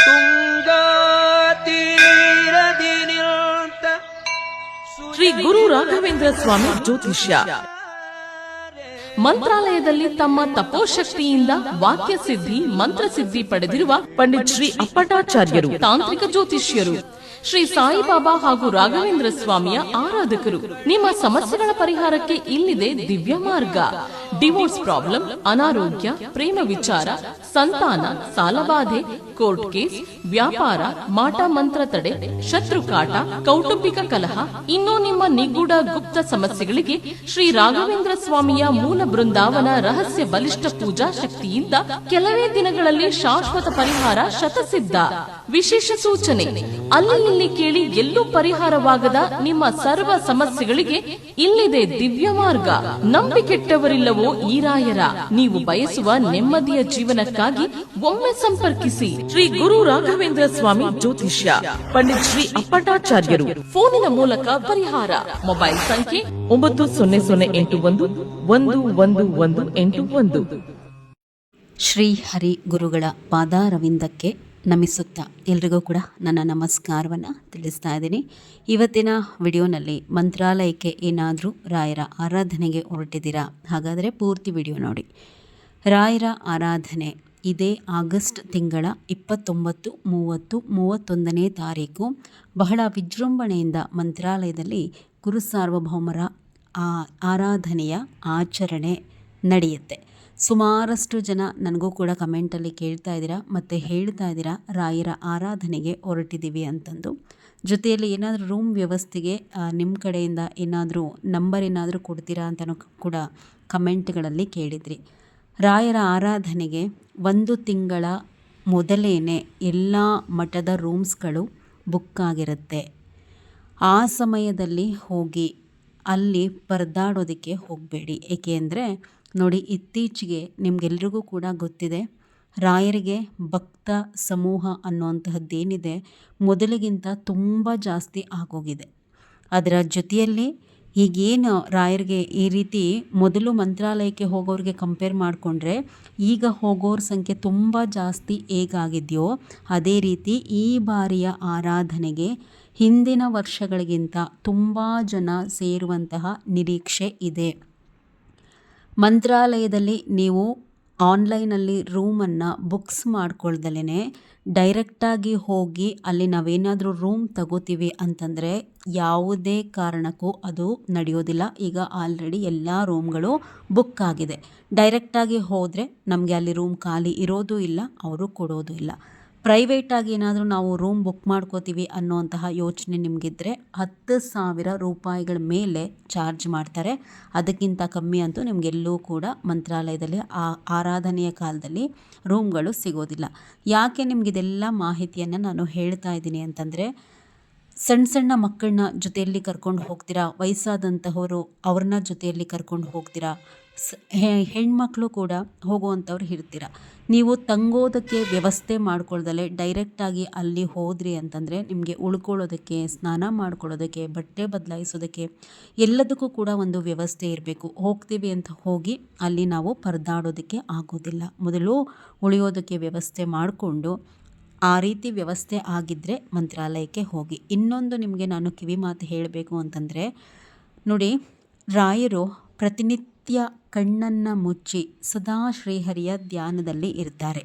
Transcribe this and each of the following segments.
ತುಂಗಾ ತೀರದಿ ನಿಂತ ಶ್ರೀ ಗುರು ರಾಘವೇಂದ್ರ ಸ್ವಾಮಿ ಜ್ಯೋತಿಷ್ಯ ಮಂತ್ರಾಲಯದಲ್ಲಿ ತಮ್ಮ ತಪೋಶಕ್ತಿಯಿಂದ ವಾಕ್ಯ ಸಿದ್ಧಿ ಮಂತ್ರಸಿದ್ಧಿ ಪಡೆದಿರುವ ಪಂಡಿತ್ ಶ್ರೀ ಅಪ್ಪಟಾಚಾರ್ಯರು ತಾಂತ್ರಿಕ ಜ್ಯೋತಿಷ್ಯರು. ಶ್ರೀ ಸಾಯಿಬಾಬಾ ಹಾಗೂ ರಾಘವೇಂದ್ರ ಸ್ವಾಮಿಯ ಆರಾಧಕರು. ನಿಮ್ಮ ಸಮಸ್ಯೆಗಳ ಪರಿಹಾರಕ್ಕೆ ಇಲ್ಲಿದೆ ದಿವ್ಯ ಮಾರ್ಗ. ಡಿವೋರ್ಸ್ ಪ್ರಾಬ್ಲಮ್, ಅನಾರೋಗ್ಯ, ಪ್ರೇಮ ವಿಚಾರ, ಸಂತಾನ, ಸಾಲಬಾಧೆ, ಕೋರ್ಟ್ ಕೇಸ್, ವ್ಯಾಪಾರ, ಮಾಟ ಮಂತ್ರ ತಡೆ, ಶತ್ರುಕಾಟ, ಕೌಟುಂಬಿಕ ಕಲಹ, ಇನ್ನೂ ನಿಮ್ಮ ನಿಗೂಢ ಗುಪ್ತ ಸಮಸ್ಯೆಗಳಿಗೆ ಶ್ರೀ ರಾಘವೇಂದ್ರ ಸ್ವಾಮಿಯ ಮೂಲ ಬೃಂದಾವನ ರಹಸ್ಯ ಬಲಿಷ್ಠ ಪೂಜಾ ಶಕ್ತಿಯಿಂದ ಕೆಲವೇ ದಿನಗಳಲ್ಲಿ ಶಾಶ್ವತ ಪರಿಹಾರ ಶತಸಿದ್ಧ. ವಿಶೇಷ ಸೂಚನೆ: ಅಲ್ಲಿ ಇಲ್ಲಿ ಕೇಳಿ ಎಲ್ಲೂ ಪರಿಹಾರವಾಗದ ನಿಮ್ಮ ಸರ್ವ ಸಮಸ್ಯೆಗಳಿಗೆ ಇಲ್ಲಿದೆ ದಿವ್ಯ ಮಾರ್ಗ. ನಂಬಿಕೆಟ್ಟವರಿಲ್ಲವೋ ಈ ರಾಯರ. ನೀವು ಬಯಸುವ ನೆಮ್ಮದಿಯ ಜೀವನಕ್ಕಾಗಿ ಒಮ್ಮೆ ಸಂಪರ್ಕಿಸಿ. ಶ್ರೀ ಗುರು ರಾಘವೇಂದ್ರ ಸ್ವಾಮಿ ಜ್ಯೋತಿಷ್ಯ, ಪಂಡಿತ್ ಶ್ರೀ ಅಪ್ಪಟಾಚಾರ್ಯರು. ಫೋನಿನ ಮೂಲಕ ಪರಿಹಾರ. ಮೊಬೈಲ್ ಸಂಖ್ಯೆ 9001111181. ಶ್ರೀ ಹರಿ ಗುರುಗಳ ಪಾದಾರವಿಂದಕ್ಕೆ ನಮಿಸುತ್ತಾ ಎಲ್ರಿಗೂ ಕೂಡ ನನ್ನ ನಮಸ್ಕಾರವನ್ನು ತಿಳಿಸ್ತಾ ಇದ್ದೀನಿ. ಇವತ್ತಿನ ವಿಡಿಯೋನಲ್ಲಿ ಮಂತ್ರಾಲಯಕ್ಕೆ ಏನಾದರೂ ರಾಯರ ಆರಾಧನೆಗೆ ಹೊರಟಿದ್ದೀರಾ? ಹಾಗಾದರೆ ಪೂರ್ತಿ ವಿಡಿಯೋ ನೋಡಿ. ರಾಯರ ಆರಾಧನೆ ಇದೇ ಆಗಸ್ಟ್ ತಿಂಗಳ 29, 30, 31ನೇ ತಾರೀಕು ಬಹಳ ವಿಜೃಂಭಣೆಯಿಂದ ಮಂತ್ರಾಲಯದಲ್ಲಿ ಗುರು ಸಾರ್ವಭೌಮರ ಆರಾಧನೆಯ ಆಚರಣೆ ನಡೆಯುತ್ತೆ. ಸುಮಾರಷ್ಟು ಜನ ನನಗೂ ಕೂಡ ಕಮೆಂಟಲ್ಲಿ ಕೇಳ್ತಾ ಇದ್ದೀರಾ ಮತ್ತು ಹೇಳ್ತಾ ಇದ್ದೀರಾ ರಾಯರ ಆರಾಧನೆಗೆ ಹೊರಟಿದ್ದೀವಿ ಅಂತಂದು. ಜೊತೆಯಲ್ಲಿ ಏನಾದರೂ ರೂಮ್ ವ್ಯವಸ್ಥೆಗೆ ನಿಮ್ಮ ಕಡೆಯಿಂದ ಏನಾದರೂ ನಂಬರ್ ಏನಾದರೂ ಕೊಡ್ತೀರಾ ಅಂತಲೂ ಕೂಡ ಕಮೆಂಟ್ಗಳಲ್ಲಿ ಕೇಳಿದ್ರಿ. ರಾಯರ ಆರಾಧನೆಗೆ 1 ತಿಂಗಳ ಮೊದಲೇನೆ ಎಲ್ಲ ಮಠದ ರೂಮ್ಸ್ಗಳು ಬುಕ್ ಆಗಿರುತ್ತೆ. ಆ ಸಮಯದಲ್ಲಿ ಹೋಗಿ ಅಲ್ಲಿ ಪರದಾಡೋದಕ್ಕೆ ಹೋಗಬೇಡಿ. ಏಕೆ ಅಂದರೆ ನೋಡಿ, ಇತ್ತೀಚೆಗೆ ನಿಮಗೆಲ್ರಿಗೂ ಕೂಡ ಗೊತ್ತಿದೆ, ರಾಯರಿಗೆ ಭಕ್ತ ಸಮೂಹ ಅನ್ನುವಂತಹದ್ದೇನಿದೆ ಮೊದಲಿಗಿಂತ ತುಂಬ ಜಾಸ್ತಿ ಆಗೋಗಿದೆ. ಅದರ ಜೊತೆಯಲ್ಲಿ ಈಗೇನು ರಾಯರಿಗೆ ಈ ರೀತಿ ಮೊದಲು ಮಂತ್ರಾಲಯಕ್ಕೆ ಹೋಗೋರಿಗೆ ಕಂಪೇರ್ ಮಾಡಿಕೊಂಡ್ರೆ ಈಗ ಹೋಗೋರ ಸಂಖ್ಯೆ ತುಂಬ ಜಾಸ್ತಿ ಹೇಗಾಗಿದೆಯೋ ಅದೇ ರೀತಿ ಈ ಬಾರಿಯ ಆರಾಧನೆಗೆ ಹಿಂದಿನ ವರ್ಷಗಳಿಗಿಂತ ತುಂಬ ಜನ ಸೇರುವಂತಹ ನಿರೀಕ್ಷೆ ಇದೆ. ಮಂತ್ರಾಲಯದಲ್ಲಿ ನೀವು ಆನ್ಲೈನಲ್ಲಿ ರೂಮನ್ನು ಬುಕ್ಸ್ ಮಾಡ್ಕೊಳ್ದಲೇ ಡೈರೆಕ್ಟಾಗಿ ಹೋಗಿ ಅಲ್ಲಿ ನಾವೇನಾದರೂ ರೂಮ್ ತಗೋತೀವಿ ಅಂತಂದರೆ ಯಾವುದೇ ಕಾರಣಕ್ಕೂ ಅದು ನಡೆಯೋದಿಲ್ಲ. ಈಗ ಆಲ್ರೆಡಿ ಎಲ್ಲ ರೂಮ್ಗಳು ಬುಕ್ ಆಗಿದೆ. ಡೈರೆಕ್ಟಾಗಿ ಹೋದರೆ ನಮಗೆ ಅಲ್ಲಿ ರೂಮ್ ಖಾಲಿ ಇರೋದು ಇಲ್ಲ, ಅವರು ಕೊಡೋದು ಇಲ್ಲ. ಪ್ರೈವೇಟಾಗಿ ಏನಾದರೂ ನಾವು ರೂಮ್ ಬುಕ್ ಮಾಡ್ಕೋತೀವಿ ಅನ್ನೋಂತಹ ಯೋಚನೆ ನಿಮಗಿದ್ರೆ 10,000 ರೂಪಾಯಿಗಳ ಮೇಲೆ ಚಾರ್ಜ್ ಮಾಡ್ತಾರೆ. ಅದಕ್ಕಿಂತ ಕಮ್ಮಿ ಅಂತೂ ನಿಮಗೆಲ್ಲೂ ಕೂಡ ಮಂತ್ರಾಲಯದಲ್ಲಿ ಆರಾಧನೆಯ ಕಾಲದಲ್ಲಿ ರೂಮ್ಗಳು ಸಿಗೋದಿಲ್ಲ. ಯಾಕೆ ನಿಮಗಿದೆಲ್ಲ ಮಾಹಿತಿಯನ್ನು ನಾನು ಹೇಳ್ತಾ ಇದ್ದೀನಿ ಅಂತಂದರೆ, ಸಣ್ಣ ಸಣ್ಣ ಮಕ್ಕಳನ್ನ ಜೊತೆಯಲ್ಲಿ ಕರ್ಕೊಂಡು ಹೋಗ್ತೀರಾ, ವಯಸ್ಸಾದಂತಹವರು ಅವ್ರನ್ನ ಜೊತೆಯಲ್ಲಿ ಕರ್ಕೊಂಡು ಹೋಗ್ತೀರಾ, ಹೆಣ್ಮಕ್ಳು ಕೂಡ ಹೋಗುವಂಥವ್ರು ಇರ್ತೀರ. ನೀವು ತಂಗೋದಕ್ಕೆ ವ್ಯವಸ್ಥೆ ಮಾಡ್ಕೊಳ್ದಲೇ ಡೈರೆಕ್ಟಾಗಿ ಅಲ್ಲಿ ಹೋದ್ರಿ ಅಂತಂದರೆ ನಿಮಗೆ ಉಳ್ಕೊಳ್ಳೋದಕ್ಕೆ, ಸ್ನಾನ ಮಾಡ್ಕೊಳ್ಳೋದಕ್ಕೆ, ಬಟ್ಟೆ ಬದಲಾಯಿಸೋದಕ್ಕೆ ಎಲ್ಲದಕ್ಕೂ ಕೂಡ ಒಂದು ವ್ಯವಸ್ಥೆ ಇರಬೇಕು. ಹೋಗ್ತೀವಿ ಅಂತ ಹೋಗಿ ಅಲ್ಲಿ ನಾವು ಪರದಾಡೋದಕ್ಕೆ ಆಗೋದಿಲ್ಲ. ಮೊದಲು ಉಳಿಯೋದಕ್ಕೆ ವ್ಯವಸ್ಥೆ ಮಾಡಿಕೊಂಡು ಆ ರೀತಿ ವ್ಯವಸ್ಥೆ ಆಗಿದ್ದರೆ ಮಂತ್ರಾಲಯಕ್ಕೆ ಹೋಗಿ. ಇನ್ನೊಂದು ನಿಮಗೆ ನಾನು ಕಿವಿ ಮಾತು ಹೇಳಬೇಕು ಅಂತಂದರೆ ನೋಡಿ, ರಾಯರು ಪ್ರತಿನಿತ್ಯ ಕಣ್ಣನ್ನು ಮುಚ್ಚಿ ಸದಾ ಶ್ರೀಹರಿಯ ಧ್ಯಾನದಲ್ಲಿ ಇರ್ತಾರೆ.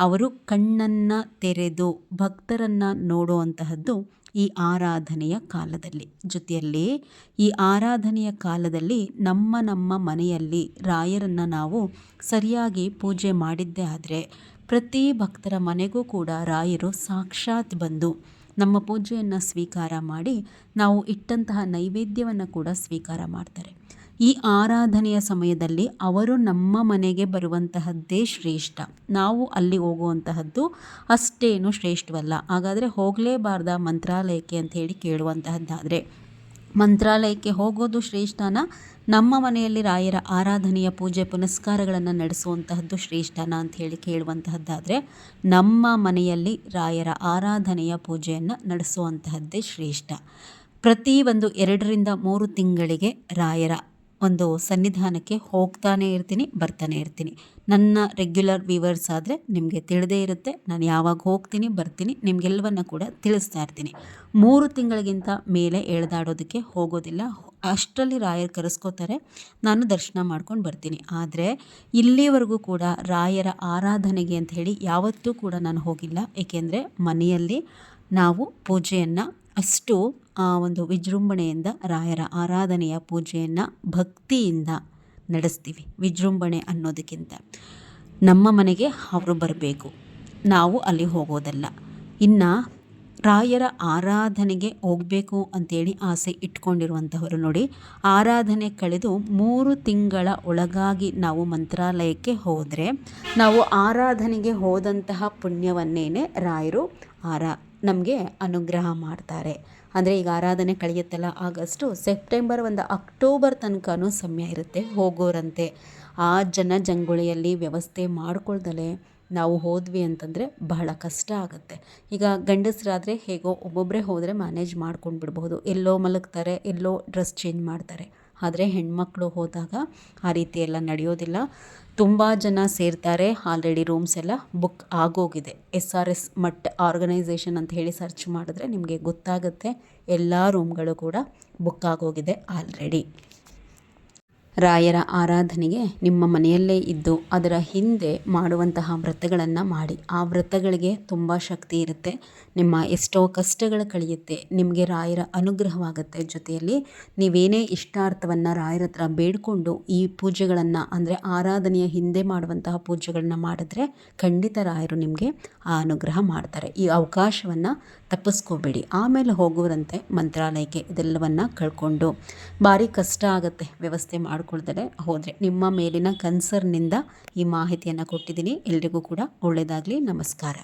ಅವರು ಕಣ್ಣನ್ನು ತೆರೆದು ಭಕ್ತರನ್ನು ನೋಡುವಂತಹದ್ದು ಈ ಆರಾಧನೆಯ ಕಾಲದಲ್ಲಿ. ಜೊತೆಯಲ್ಲಿ ಈ ಆರಾಧನೆಯ ಕಾಲದಲ್ಲಿ ನಮ್ಮ ಮನೆಯಲ್ಲಿ ರಾಯರನ್ನು ನಾವು ಸರಿಯಾಗಿ ಪೂಜೆ ಮಾಡಿದ್ದೇ ಆದರೆ ಪ್ರತಿ ಭಕ್ತರ ಮನೆಗೂ ಕೂಡ ರಾಯರು ಸಾಕ್ಷಾತ್ ಬಂದು ನಮ್ಮ ಪೂಜೆಯನ್ನು ಸ್ವೀಕಾರ ಮಾಡಿ ನಾವು ಇಟ್ಟಂತಹ ನೈವೇದ್ಯವನ್ನು ಕೂಡ ಸ್ವೀಕಾರ ಮಾಡ್ತಾರೆ. ಈ ಆರಾಧನೆಯ ಸಮಯದಲ್ಲಿ ಅವರು ನಮ್ಮ ಮನೆಗೆ ಬರುವಂತಹದ್ದೇ ಶ್ರೇಷ್ಠ. ನಾವು ಅಲ್ಲಿ ಹೋಗುವಂತಹದ್ದು ಅಷ್ಟೇನು ಶ್ರೇಷ್ಠವಲ್ಲ. ಹಾಗಾದರೆ ಹೋಗಲೇಬಾರ್ದ ಮಂತ್ರಾಲಯಕ್ಕೆ ಅಂತ ಹೇಳಿ ಕೇಳುವಂತಹದ್ದಾದರೆ, ಮಂತ್ರಾಲಯಕ್ಕೆ ಹೋಗೋದು ಶ್ರೇಷ್ಠನ, ನಮ್ಮ ಮನೆಯಲ್ಲಿ ರಾಯರ ಆರಾಧನೆಯ ಪೂಜೆ ಪುನಸ್ಕಾರಗಳನ್ನು ನಡೆಸುವಂತಹದ್ದು ಶ್ರೇಷ್ಠನ ಅಂತ ಹೇಳಿ ಕೇಳುವಂತಹದ್ದಾದರೆ, ನಮ್ಮ ಮನೆಯಲ್ಲಿ ರಾಯರ ಆರಾಧನೆಯ ಪೂಜೆಯನ್ನು ನಡೆಸುವಂತಹದ್ದೇ ಶ್ರೇಷ್ಠ. ಪ್ರತಿ 2 ರಿಂದ 3 ತಿಂಗಳಿಗೆ ರಾಯರ ಒಂದು ಸನ್ನಿಧಾನಕ್ಕೆ ಹೋಗ್ತಾನೆ ಇರ್ತೀನಿ, ಬರ್ತಾನೆ ಇರ್ತೀನಿ. ನನ್ನ ರೆಗ್ಯುಲರ್ ವ್ಯೂವರ್ಸ್ ಆದರೆ ನಿಮಗೆ ತಿಳಿದೇ ಇರುತ್ತೆ, ನಾನು ಯಾವಾಗ ಹೋಗ್ತೀನಿ ಬರ್ತೀನಿ ನಿಮಗೆಲ್ಲವನ್ನ ಕೂಡ ತಿಳಿಸ್ತಾ ಇರ್ತೀನಿ. 3 ತಿಂಗಳಿಗಿಂತ ಮೇಲೆ ಎಳೆದಾಡೋದಕ್ಕೆ ಹೋಗೋದಿಲ್ಲ. ಅಷ್ಟರಲ್ಲಿ ರಾಯರು ಕರೆಸ್ಕೋತಾರೆ, ನಾನು ದರ್ಶನ ಮಾಡ್ಕೊಂಡು ಬರ್ತೀನಿ. ಆದರೆ ಇಲ್ಲಿವರೆಗೂ ಕೂಡ ರಾಯರ ಆರಾಧನೆಗೆ ಅಂತ ಹೇಳಿ ಯಾವತ್ತೂ ಕೂಡ ನಾನು ಹೋಗಿಲ್ಲ. ಏಕೆಂದರೆ ಮನೆಯಲ್ಲಿ ನಾವು ಪೂಜೆಯನ್ನು ಅಷ್ಟು ಒಂದು ವಿಜೃಂಭಣೆಯಿಂದ ರಾಯರ ಆರಾಧನೆಯ ಪೂಜೆಯನ್ನು ಭಕ್ತಿಯಿಂದ ನಡೆಸ್ತೀವಿ. ವಿಜೃಂಭಣೆ ಅನ್ನೋದಕ್ಕಿಂತ ನಮ್ಮ ಮನೆಗೆ ಅವರು ಬರಬೇಕು, ನಾವು ಅಲ್ಲಿ ಹೋಗೋದಲ್ಲ. ಇನ್ನು ರಾಯರ ಆರಾಧನೆಗೆ ಹೋಗಬೇಕು ಅಂತೇಳಿ ಆಸೆ ಇಟ್ಕೊಂಡಿರುವಂಥವರು ನೋಡಿ, ಆರಾಧನೆ ಕಳೆದು 3 ತಿಂಗಳ ಒಳಗಾಗಿ ನಾವು ಮಂತ್ರಾಲಯಕ್ಕೆ ಹೋದರೆ ನಾವು ಆರಾಧನೆಗೆ ಹೋದಂತಹ ಪುಣ್ಯವನ್ನೇನೆ ರಾಯರು ನಮಗೆ ಅನುಗ್ರಹ ಮಾಡ್ತಾರೆ. ಅಂದರೆ ಈಗ ಆರಾಧನೆ ಕಳೆಯುತ್ತಲ್ಲ ಆಗಸ್ಟು, ಸೆಪ್ಟೆಂಬರ್ ಒಂದು ಅಕ್ಟೋಬರ್ ತನಕನೂ ಸಮಯ ಇರುತ್ತೆ ಹೋಗೋರಂತೆ. ಆ ಜನಜಂಗುಳಿಯಲ್ಲಿ ವ್ಯವಸ್ಥೆ ಮಾಡ್ಕೊಳ್ದಲೇ ನಾವು ಹೋದ್ವಿ ಅಂತಂದರೆ ಬಹಳ ಕಷ್ಟ ಆಗುತ್ತೆ. ಈಗ ಗಂಡಸರಾದರೆ ಹೇಗೋ ಒಬ್ಬೊಬ್ಬರೇ ಹೋದರೆ ಮ್ಯಾನೇಜ್ ಮಾಡ್ಕೊಂಡು ಬಿಡ್ಬಹುದು, ಎಲ್ಲೋ ಮಲಗ್ತಾರೆ, ಎಲ್ಲೋ ಡ್ರೆಸ್ ಚೇಂಜ್ ಮಾಡ್ತಾರೆ. ಆದರೆ ಹೆಣ್ಮಕ್ಳು ಹೋದಾಗ ಆ ರೀತಿ ಎಲ್ಲ ನಡೆಯೋದಿಲ್ಲ. ತುಂಬ ಜನ ಸೇರ್ತಾರೆ. ಆಲ್ರೆಡಿ ರೂಮ್ಸ್ ಎಲ್ಲ ಬುಕ್ ಆಗೋಗಿದೆ. SRS ಮಠ್ ಆರ್ಗನೈಸೇಷನ್ ಅಂತ ಹೇಳಿ ಸರ್ಚ್ ಮಾಡಿದ್ರೆ ನಿಮಗೆ ಗೊತ್ತಾಗುತ್ತೆ, ಎಲ್ಲ ರೂಮ್ಗಳು ಕೂಡ ಬುಕ್ ಆಗೋಗಿದೆ ಆಲ್ರೆಡಿ. ರಾಯರ ಆರಾಧನೆಗೆ ನಿಮ್ಮ ಮನೆಯಲ್ಲೇ ಇದ್ದು ಅದರ ಹಿಂದೆ ಮಾಡುವಂತಹ ವ್ರತಗಳನ್ನು ಮಾಡಿ. ಆ ವ್ರತಗಳಿಗೆ ತುಂಬ ಶಕ್ತಿ ಇರುತ್ತೆ. ನಿಮ್ಮ ಎಷ್ಟೋ ಕಷ್ಟಗಳು ಕಳೆಯುತ್ತೆ, ನಿಮಗೆ ರಾಯರ ಅನುಗ್ರಹವಾಗುತ್ತೆ. ಜೊತೆಯಲ್ಲಿ ನೀವೇನೇ ಇಷ್ಟಾರ್ಥವನ್ನು ರಾಯರ ಹತ್ರ ಬೇಡಿಕೊಂಡು ಈ ಪೂಜೆಗಳನ್ನು ಅಂದರೆ ಆರಾಧನೆಯ ಹಿಂದೆ ಮಾಡುವಂತಹ ಪೂಜೆಗಳನ್ನ ಮಾಡಿದ್ರೆ ಖಂಡಿತ ರಾಯರು ನಿಮಗೆ ಆ ಅನುಗ್ರಹ ಮಾಡ್ತಾರೆ. ಈ ಅವಕಾಶವನ್ನು ತಪ್ಪಿಸ್ಕೋಬೇಡಿ. ಆಮೇಲೆ ಹೋಗೋರಂತೆ ಮಂತ್ರಾಲಯಕ್ಕೆ. ಇದೆಲ್ಲವನ್ನು ಕಳ್ಕೊಂಡು ಭಾರಿ ಕಷ್ಟ ಆಗುತ್ತೆ ವ್ಯವಸ್ಥೆ ಮಾಡ್ಕೊಳ್ತಾರೆ ಹೋದರೆ. ನಿಮ್ಮ ಮೇಲಿನ ಕನ್ಸರ್ನಿಂದ ಈ ಮಾಹಿತಿಯನ್ನು ಕೊಟ್ಟಿದ್ದೀನಿ. ಎಲ್ರಿಗೂ ಕೂಡ ಒಳ್ಳೆಯದಾಗಲಿ. ನಮಸ್ಕಾರ.